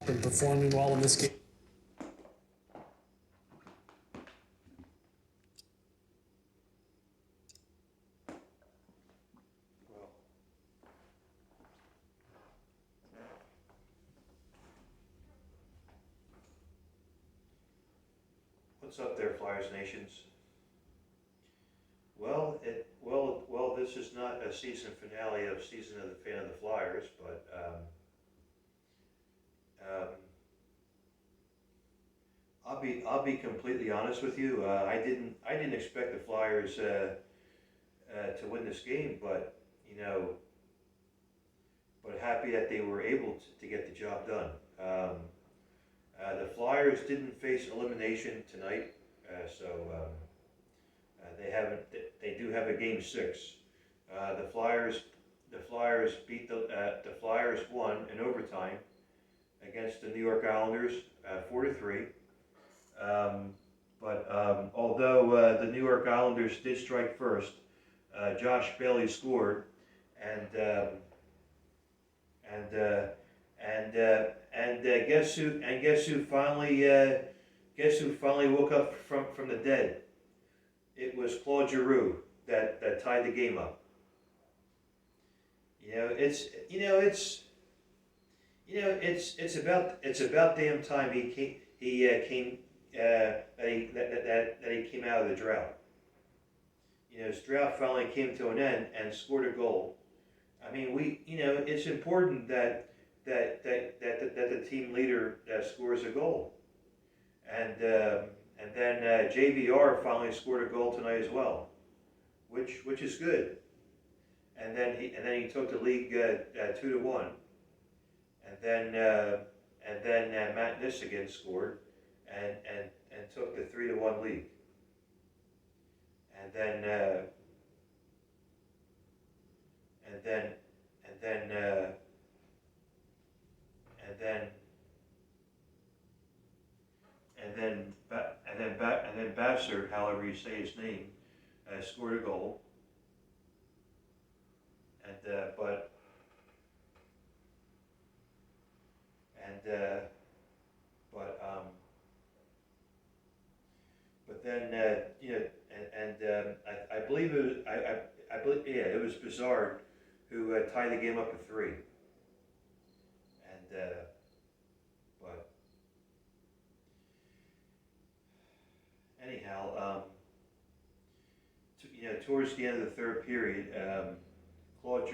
been performing well in this game. What's up there, Flyers Nations? This is not a season finale of Season of the Fan of the Flyers, but I'll be completely honest with you. I didn't expect the Flyers to win this game, but but happy that they were able to get the job done. The Flyers didn't face elimination tonight, so they haven't. They do have a game 6. The Flyers beat the Flyers won in overtime against the New York Islanders 4-3. Although the New York Islanders did strike first, Josh Bailey scored, and and uh, guess who? And guess who finally woke up from the dead? It was Claude Giroux that tied the game up. It's about damn time he came out of the drought. His drought finally came to an end and scored a goal. I mean, it's important that the team leader scores a goal, and then JVR finally scored a goal tonight as well, which is good. And then he took the league 2-1, and then Matt Nissigan scored and took the 3-1 lead, and then and then and then and then and then Basser, however you say his name, scored a goal, and and but then I believe it was I believe yeah, it was Bizarre who tied the game up at 3, and but anyhow, towards the end of the third period, Claude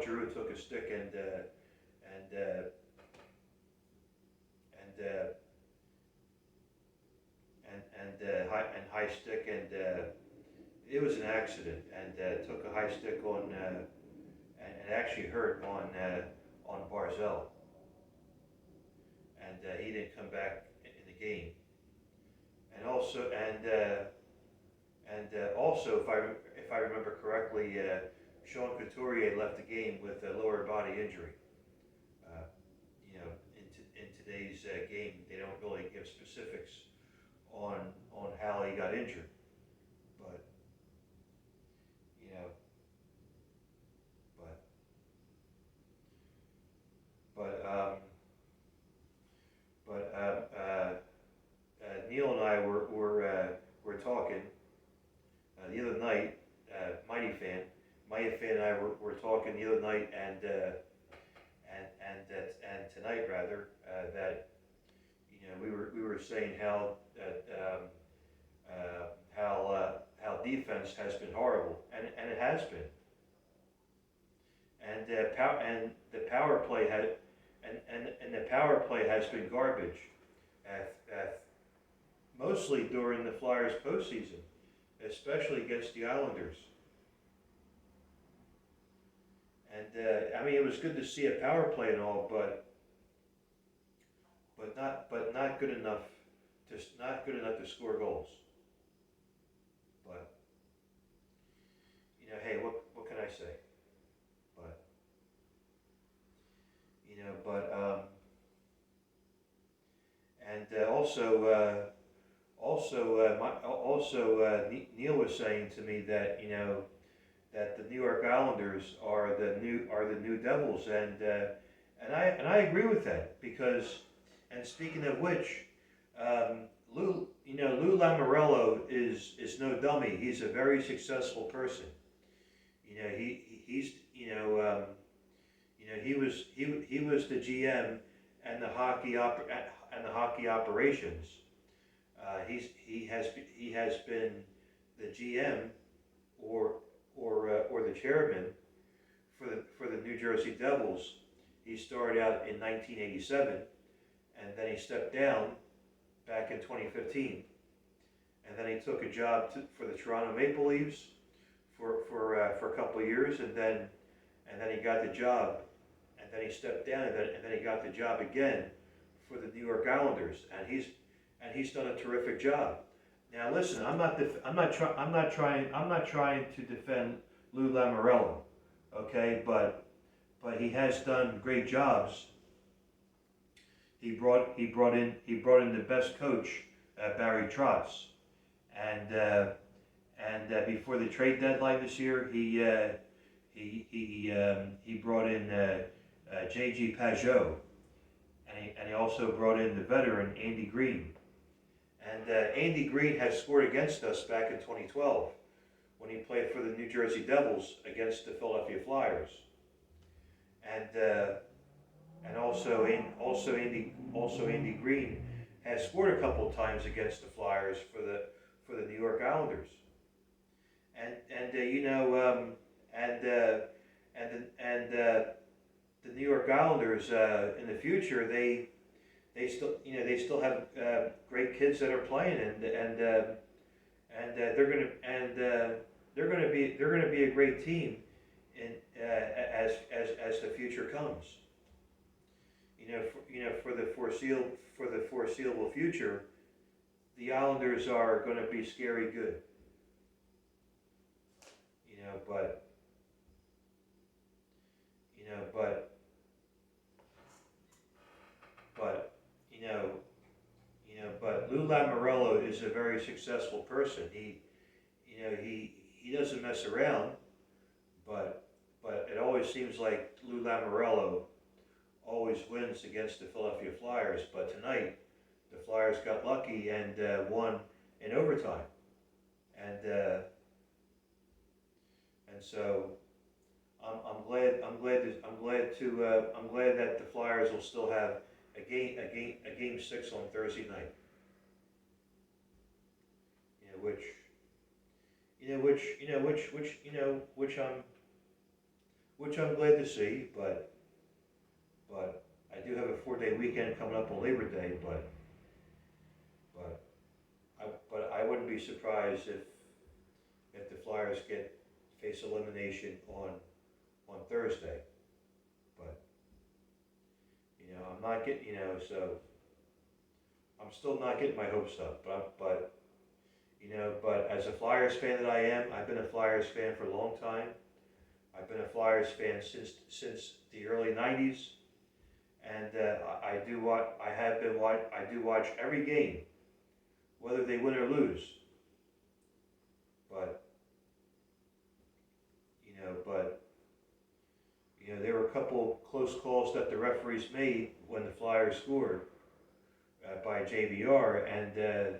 Giroux took a stick and high stick, and it was an accident, and took a high stick on and actually hurt on Barzell, and he didn't come back in the game. And also, if I remember correctly, Sean Couturier left the game with a lower body injury. Uh, in today's game, they don't really give specifics on how he got injured, but you know, but but but Neil and I were talking the other night. Mighty fan and I were talking the other night, and tonight rather, that we were saying how how defense has been horrible, and it has been, and the power play had and the power play has been garbage, mostly during the Flyers postseason, especially against the Islanders. And I mean, it was good to see a power play and all, but not good enough to score goals. But hey, what can I say? But and Neil was saying to me that that the New York Islanders are the new Devils, and And I agree with that because, and speaking of which, Lou Lamoriello is no dummy. He's a very successful person. He's he was the GM and the hockey operations. He has been the GM or or the chairman for the New Jersey Devils. He started out in 1987, and then he stepped down back in 2015, and then he took a job for the Toronto Maple Leafs for a couple of years, and then he got the job, and then he stepped down, and then he got the job again for the New York Islanders, and he's done a terrific job. Now listen, I'm not trying to defend Lou Lamoriello, okay, but he has done great jobs. He brought in the best coach, Barry Trotz, and before the trade deadline this year, he brought in J.G. Pajot, and he also brought in the veteran Andy Green. And Andy Green has scored against us back in 2012 when he played for the New Jersey Devils against the Philadelphia Flyers. And also Andy Green has scored a couple of times against the Flyers for the New York Islanders. The New York Islanders in the future they still have great kids that are playing, and they're going to be a great team as the future comes. For the foreseeable future, the Islanders are going to be scary good. But Lou Lamoriello is a very successful person. He doesn't mess around, but it always seems like Lou Lamoriello always wins against the Philadelphia Flyers. But tonight, the Flyers got lucky and won in overtime, and so I'm glad that the Flyers will still have a game 6 on Thursday night. Which I'm glad to see, but I do have a 4-day weekend coming up on Labor Day, but I wouldn't be surprised if the Flyers face elimination on Thursday. But I'm not getting so I'm still not getting my hopes up. But as a Flyers fan that I am, I've been a Flyers fan for a long time. I've been a Flyers fan since the early '90s, and I do watch every game, whether they win or lose. But there were a couple close calls that the referees made when the Flyers scored by JVR, and the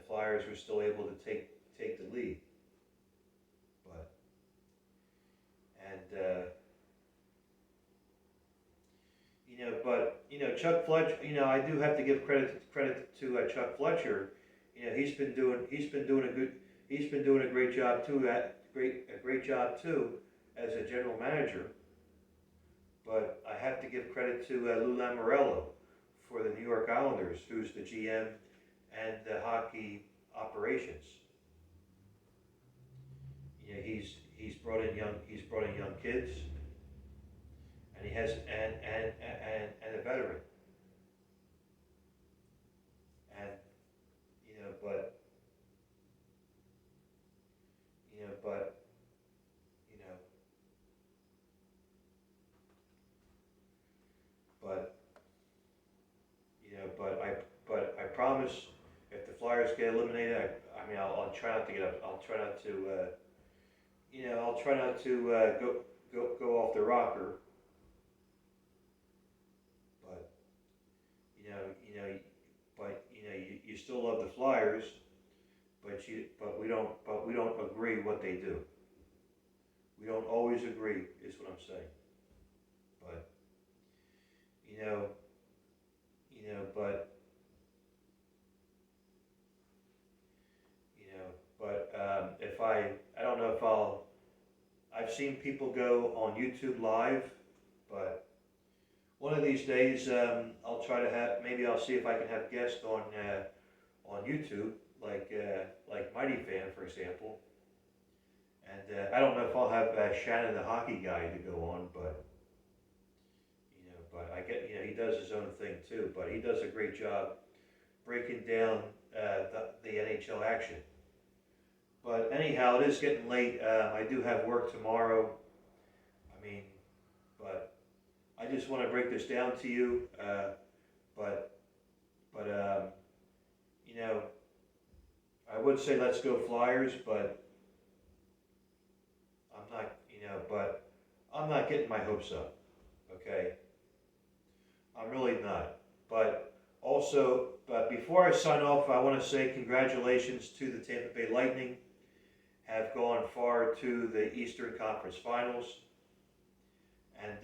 Flyers were still able to take the lead. Chuck Fletcher. I do have to give credit to Chuck Fletcher. He's been doing a great job too. A great job too as a general manager. But I have to give credit to Lou Lamoriello for the New York Islanders, who's the GM and the hockey operations. He's brought in young kids, and he has and a veteran. And but I promise, if the Flyers get eliminated, I'll try not to get up. I'll try not to go off the rocker. But you still love the Flyers, but we don't agree what they do. We don't always agree, is what I'm saying. But you know, but if I don't know if I've seen people go on YouTube Live, but one of these days I'll try to have, maybe I'll see if I can have guests on YouTube, like Mighty Fan, for example. And I don't know if I'll have Shannon the hockey guy to go on, but but I get, he does his own thing too, but he does a great job breaking down the NHL action. But anyhow, it is getting late. I do have work tomorrow. I mean, but I just want to break this down to you. But I would say let's go Flyers, but I'm not getting my hopes up. Okay, I'm really not. But before I sign off, I want to say congratulations to the Tampa Bay Lightning. Have gone far to the Eastern Conference Finals. And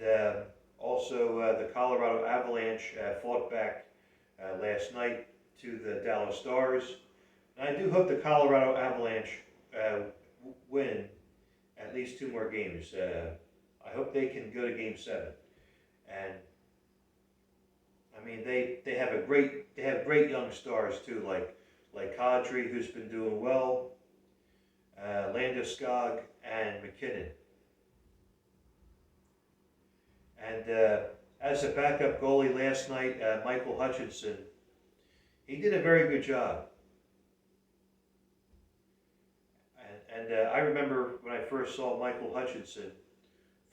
also the Colorado Avalanche fought back last night to the Dallas Stars. And I do hope the Colorado Avalanche win at least 2 more games. I hope they can go to Game 7. And I mean, they have great young stars too, like Kadri, who's been doing well, Landeskog, and McKinnon. And as a backup goalie last night, Michael Hutchinson, he did a very good job. And I remember when I first saw Michael Hutchinson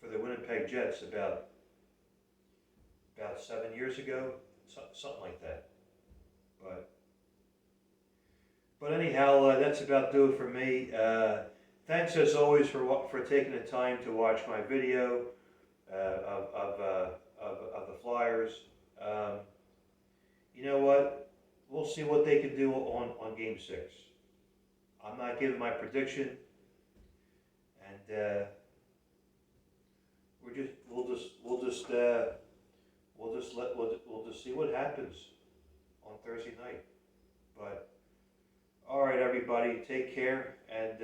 for the Winnipeg Jets about 7 years ago, something like that. But anyhow, that's about do it for me. Thanks as always for taking the time to watch my video of the Flyers. You know what? We'll see what they can do on Game 6. I'm not giving my prediction, and we'll just see what happens on Thursday night. But all right, everybody, take care, and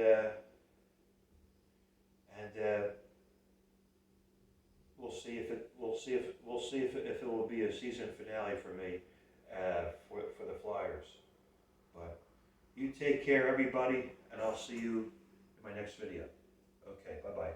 we'll see if it will be a season finale for me for the Flyers. But you take care, everybody, and I'll see you in my next video. Okay, bye-bye.